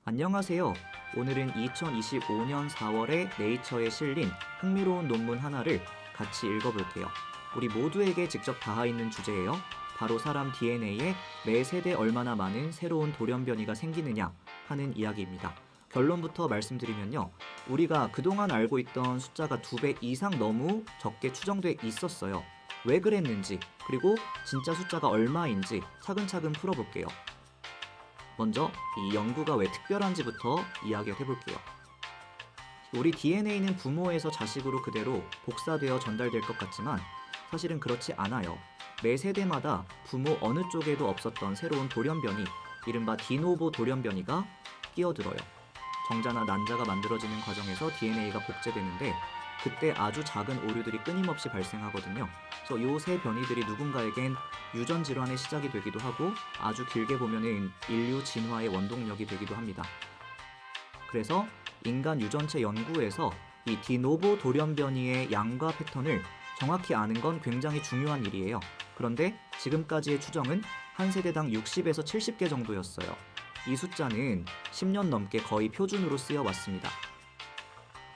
안녕하세요. 오늘은 2025년 4월에 네이처에 실린 흥미로운 논문 하나를 같이 읽어볼게요. 우리 모두에게 직접 닿아 있는 주제예요. 바로 사람 DNA에 매 세대 얼마나 많은 새로운 돌연변이가 생기느냐 하는 이야기입니다. 결론부터 말씀드리면요. 우리가 그동안 알고 있던 숫자가 2배 이상 너무 적게 추정돼 있었어요. 왜 그랬는지, 그리고 진짜 숫자가 얼마인지 차근차근 풀어볼게요. 먼저 이 연구가 왜 특별한지부터 이야기를 해볼게요. 우리 DNA는 부모에서 자식으로 그대로 복사되어 전달될 것 같지만 사실은 그렇지 않아요. 매 세대마다 부모 어느 쪽에도 없었던 새로운 돌연변이, 이른바 디노보 돌연변이가 끼어들어요. 정자나 난자가 만들어지는 과정에서 DNA가 복제되는데 그때 아주 작은 오류들이 끊임없이 발생하거든요. 그래서 이 세 변이들이 누군가에겐 유전 질환의 시작이 되기도 하고 아주 길게 보면은 인류 진화의 원동력이 되기도 합니다. 그래서 인간 유전체 연구에서 이 디노보 돌연변이의 양과 패턴을 정확히 아는 건 굉장히 중요한 일이에요. 그런데 지금까지의 추정은 한 세대당 60에서 70개 정도였어요. 이 숫자는 10년 넘게 거의 표준으로 쓰여왔습니다.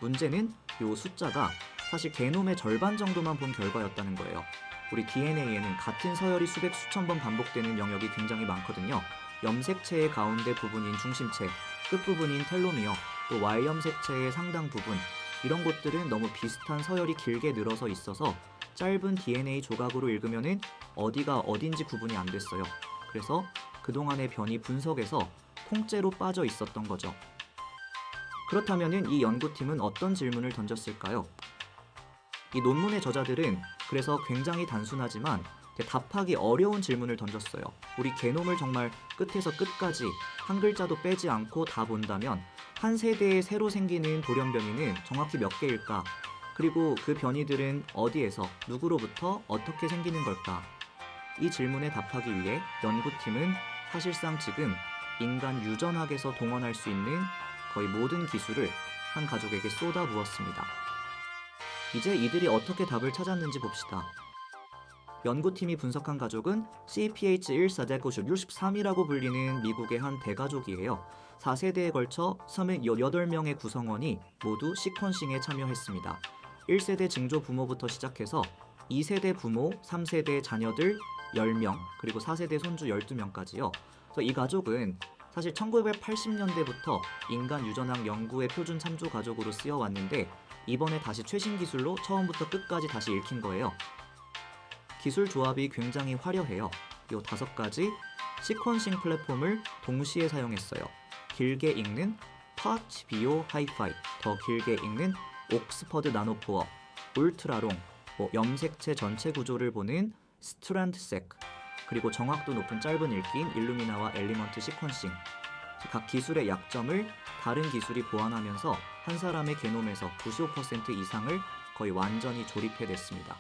문제는 이 숫자가 사실 게놈의 절반 정도만 본 결과였다는 거예요. 우리 DNA에는 같은 서열이 수백 수천 번 반복되는 영역이 굉장히 많거든요. 염색체의 가운데 부분인 중심체, 끝부분인 텔로미어, 또 Y염색체의 상당 부분, 이런 곳들은 너무 비슷한 서열이 길게 늘어서 있어서 짧은 DNA 조각으로 읽으면은 어디가 어딘지 구분이 안 됐어요. 그래서 그동안의 변이 분석에서 통째로 빠져 있었던 거죠. 그렇다면은 이 연구팀은 어떤 질문을 던졌을까요? 이 논문의 저자들은 그래서 굉장히 단순하지만 답하기 어려운 질문을 던졌어요. 우리 게놈을 정말 끝에서 끝까지 한 글자도 빼지 않고 다 본다면 한 세대에 새로 생기는 돌연변이는 정확히 몇 개일까? 그리고 그 변이들은 어디에서, 누구로부터 어떻게 생기는 걸까? 이 질문에 답하기 위해 연구팀은 사실상 지금 인간 유전학에서 동원할 수 있는 거의 모든 기술을 한 가족에게 쏟아부었습니다. 이제 이들이 어떻게 답을 찾았는지 봅시다. 연구팀이 분석한 가족은 CPH14-63이라고 불리는 미국의 한 대가족이에요. 4세대에 걸쳐 38명의 구성원이 모두 시퀀싱에 참여했습니다. 1세대 증조 부모부터 시작해서 2세대 부모, 3세대 자녀들 10명, 그리고 4세대 손주 12명까지요. 그래서 이 가족은 사실 1980년대부터 인간 유전학 연구의 표준 참조 가족으로 쓰여왔는데 이번에 다시 최신 기술로 처음부터 끝까지 다시 읽힌 거예요. 기술 조합이 굉장히 화려해요. 이 5가지 시퀀싱 플랫폼을 동시에 사용했어요. 길게 읽는 파치 비오 하이파이, 더 길게 읽는 옥스퍼드 나노포어, 울트라롱, 염색체 전체 구조를 보는 스트랜드색, 그리고 정확도 높은 짧은 읽기인 일루미나와 엘리먼트 시퀀싱. 각 기술의 약점을 다른 기술이 보완하면서 한 사람의 게놈에서 95% 이상을 거의 완전히 조립해냈습니다.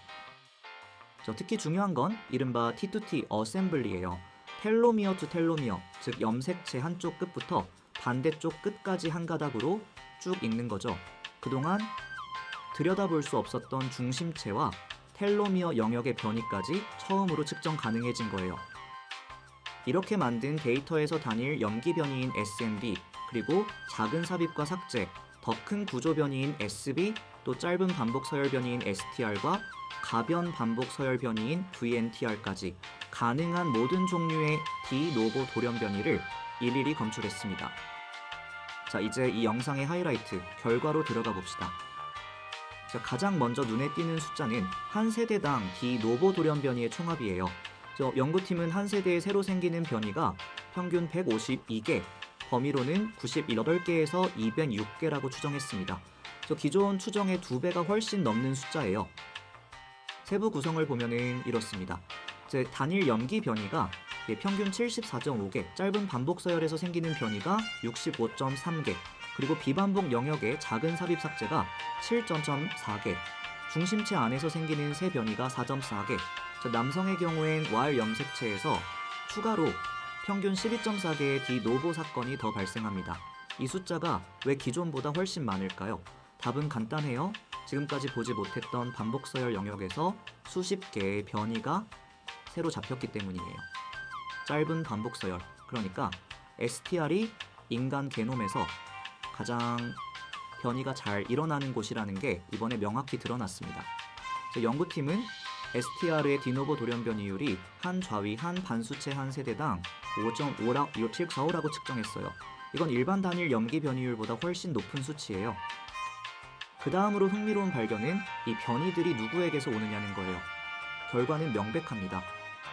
특히 중요한 건 이른바 T2T 어셈블리예요. 텔로미어 투 텔로미어, 즉 염색체 한쪽 끝부터 반대쪽 끝까지 한 가닥으로 쭉 읽는 거죠. 그동안 들여다볼 수 없었던 중심체와 텔로미어 영역의 변이까지 처음으로 측정 가능해진 거예요. 이렇게 만든 데이터에서 단일 염기 변이인 SMB, 그리고 작은 삽입과 삭제, 더 큰 구조 변이인 SB, 또 짧은 반복 서열 변이인 STR과 가변 반복 서열 변이인 VNTR까지 가능한 모든 종류의 디노보 돌연 변이를 일일이 검출했습니다. 자, 이제 이 영상의 하이라이트, 결과로 들어가 봅시다. 자, 가장 먼저 눈에 띄는 숫자는 한 세대당 디노보 돌연 변이의 총합이에요. 연구팀은 한 세대에 새로 생기는 변이가 평균 152개, 범위로는 98개에서 206개라고 추정했습니다. 기존 추정의 2배가 훨씬 넘는 숫자예요. 세부 구성을 보면은 이렇습니다. 단일 염기 변이가 평균 74.5개, 짧은 반복 서열에서 생기는 변이가 65.3개, 그리고 비반복 영역의 작은 삽입 삭제가 7.4개, 중심체 안에서 생기는 새 변이가 4.4개, 남성의 경우엔 Y 염색체에서 추가로 평균 12.4개의 디노보 사건이 더 발생합니다. 이 숫자가 왜 기존보다 훨씬 많을까요? 답은 간단해요. 지금까지 보지 못했던 반복 서열 영역에서 수십 개의 변이가 새로 잡혔기 때문이에요. 짧은 반복 서열, 그러니까 STR이 인간 게놈에서 가장 변이가 잘 일어나는 곳이라는 게 이번에 명확히 드러났습니다. 연구팀은 STR의 디노보 돌연 변이율이 한 좌위 한 반수체 한 세대당 5.5745라고 측정했어요. 이건 일반 단일 염기 변이율보다 훨씬 높은 수치예요. 그 다음으로 흥미로운 발견은 이 변이들이 누구에게서 오느냐는 거예요. 결과는 명백합니다.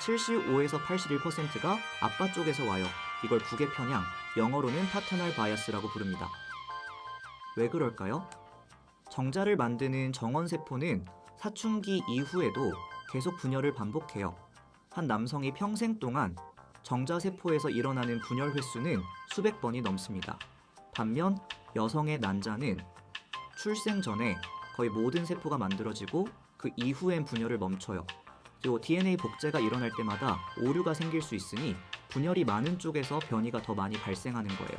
75에서 81%가 아빠 쪽에서 와요. 이걸 부계 편향, 영어로는 파터널 바이어스라고 부릅니다. 왜 그럴까요? 정자를 만드는 정원세포는 사춘기 이후에도 계속 분열을 반복해요. 한 남성이 평생 동안 정자세포에서 일어나는 분열 횟수는 수백 번이 넘습니다. 반면 여성의 난자는 출생 전에 거의 모든 세포가 만들어지고 그 이후엔 분열을 멈춰요. 그리고 DNA 복제가 일어날 때마다 오류가 생길 수 있으니 분열이 많은 쪽에서 변이가 더 많이 발생하는 거예요.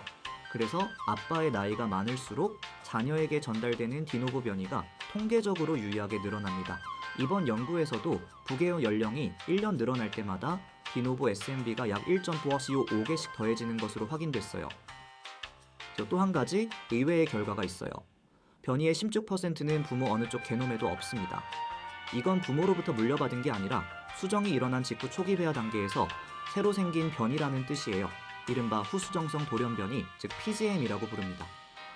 그래서 아빠의 나이가 많을수록 자녀에게 전달되는 디노보 변이가 통계적으로 유의하게 늘어납니다. 이번 연구에서도 부계의 연령이 1년 늘어날 때마다 디노보 SNB가 약 1.45개씩 더해지는 것으로 확인됐어요. 또 한 가지 의외의 결과가 있어요. 변이의 16%는 부모 어느 쪽 게놈에도 없습니다. 이건 부모로부터 물려받은 게 아니라 수정이 일어난 직후 초기 배아 단계에서 새로 생긴 변이라는 뜻이에요. 이른바 후수정성 돌연변이, 즉 PGM이라고 부릅니다.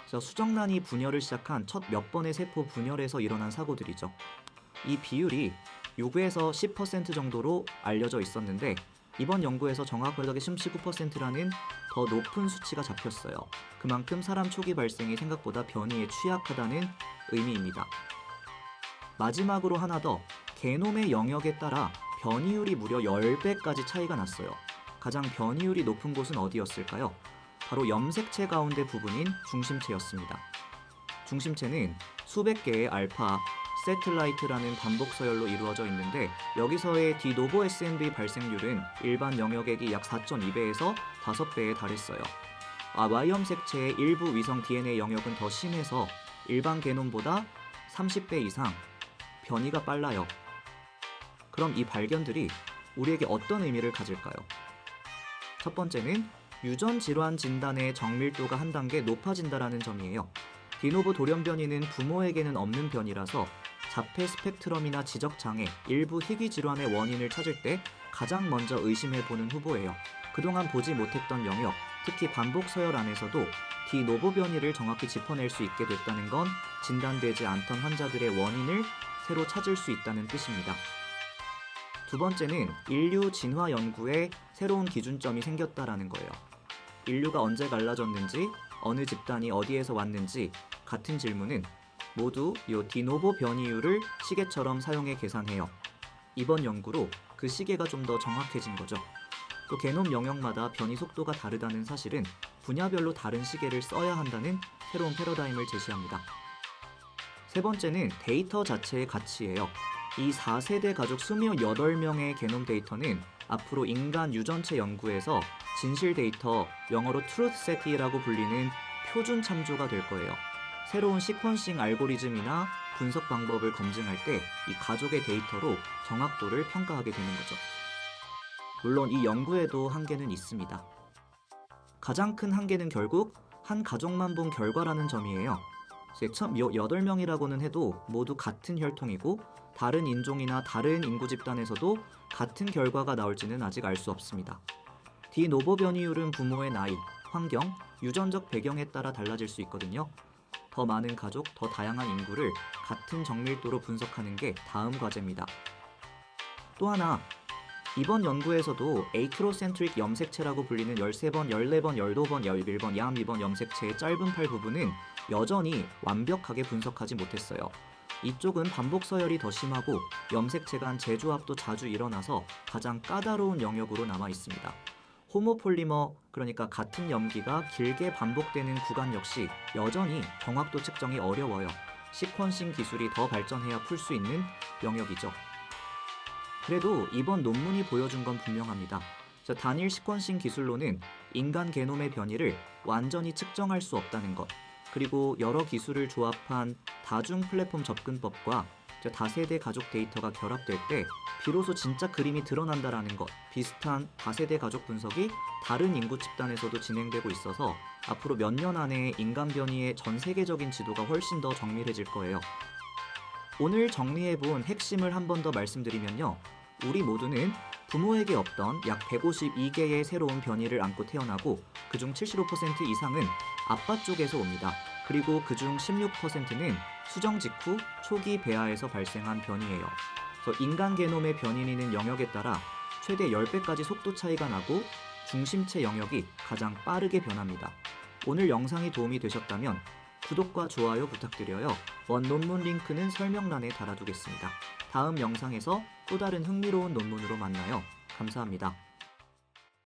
그래서 수정란이 분열을 시작한 첫 몇 번의 세포 분열에서 일어난 사고들이죠. 이 비율이 6에서 10% 정도로 알려져 있었는데 이번 연구에서 정확하게 19%라는 더 높은 수치가 잡혔어요. 그만큼 사람 초기 발생이 생각보다 변이에 취약하다는 의미입니다. 마지막으로 하나 더, 게놈의 영역에 따라 변이율이 무려 10배까지 차이가 났어요. 가장 변이율이 높은 곳은 어디였을까요? 바로 염색체 가운데 부분인 중심체였습니다. 중심체는 수백 개의 알파, 세틀라이트라는 반복 서열로 이루어져 있는데 여기서의 디노보 SNB 발생률은 일반 영역액이 약 4.2배에서 5배에 달했어요. Y염색체의 일부 위성 DNA 영역은 더 심해서 일반 게놈보다 30배 이상 변이가 빨라요. 그럼 이 발견들이 우리에게 어떤 의미를 가질까요? 첫 번째는 유전 질환 진단의 정밀도가 한 단계 높아진다는 점이에요. 디노보 돌연 변이는 부모에게는 없는 변이라서 자폐 스펙트럼이나 지적장애, 일부 희귀 질환의 원인을 찾을 때 가장 먼저 의심해보는 후보예요. 그동안 보지 못했던 영역, 특히 반복 서열 안에서도 디노보 변이를 정확히 짚어낼 수 있게 됐다는 건 진단되지 않던 환자들의 원인을 새로 찾을 수 있다는 뜻입니다. 두 번째는 인류 진화 연구에 새로운 기준점이 생겼다라는 거예요. 인류가 언제 갈라졌는지, 어느 집단이 어디에서 왔는지 같은 질문은 모두 이 디노보 변이율을 시계처럼 사용해 계산해요. 이번 연구로 그 시계가 좀 더 정확해진 거죠. 또 게놈 영역마다 변이 속도가 다르다는 사실은 분야별로 다른 시계를 써야 한다는 새로운 패러다임을 제시합니다. 세 번째는 데이터 자체의 가치예요. 이 4세대 가족 28명의 게놈 데이터는 앞으로 인간 유전체 연구에서 진실 데이터, 영어로 truth set이라고 불리는 표준 참조가 될 거예요. 새로운 시퀀싱 알고리즘이나 분석 방법을 검증할 때 이 가족의 데이터로 정확도를 평가하게 되는 거죠. 물론 이 연구에도 한계는 있습니다. 가장 큰 한계는 결국 한 가족만 본 결과라는 점이에요. 8명이라고는 해도 모두 같은 혈통이고 다른 인종이나 다른 인구 집단에서도 같은 결과가 나올지는 아직 알 수 없습니다. 디노보 변이율은 부모의 나이, 환경, 유전적 배경에 따라 달라질 수 있거든요. 더 많은 가족, 더 다양한 인구를 같은 정밀도로 분석하는 게 다음 과제입니다. 또 하나, 이번 연구에서도 에이크로센트릭 염색체라고 불리는 13번, 14번, 15번, 11번, 22번 염색체의 짧은 팔 부분은 여전히 완벽하게 분석하지 못했어요. 이쪽은 반복 서열이 더 심하고 염색체 간 재조합도 자주 일어나서 가장 까다로운 영역으로 남아 있습니다. 호모폴리머, 그러니까 같은 염기가 길게 반복되는 구간 역시 여전히 정확도 측정이 어려워요. 시퀀싱 기술이 더 발전해야 풀 수 있는 영역이죠. 그래도 이번 논문이 보여준 건 분명합니다. 단일 시퀀싱 기술로는 인간 게놈의 변이를 완전히 측정할 수 없다는 것, 그리고 여러 기술을 조합한 다중 플랫폼 접근법과 즉 다세대 가족 데이터가 결합될 때 비로소 진짜 그림이 드러난다라는 것. 비슷한 다세대 가족 분석이 다른 인구 집단에서도 진행되고 있어서 앞으로 몇 년 안에 인간 변이의 전 세계적인 지도가 훨씬 더 정밀해질 거예요. 오늘 정리해본 핵심을 한 번 더 말씀드리면요. 우리 모두는 부모에게 없던 약 152개의 새로운 변이를 안고 태어나고 그중 75% 이상은 아빠 쪽에서 옵니다. 그리고 그중 16%는 수정 직후 초기 배아에서 발생한 변이예요. 그래서 인간 게놈의 변이는 영역에 따라 최대 10배까지 속도 차이가 나고 중심체 영역이 가장 빠르게 변합니다. 오늘 영상이 도움이 되셨다면 구독과 좋아요 부탁드려요. 원논문 링크는 설명란에 달아두겠습니다. 다음 영상에서 또 다른 흥미로운 논문으로 만나요. 감사합니다.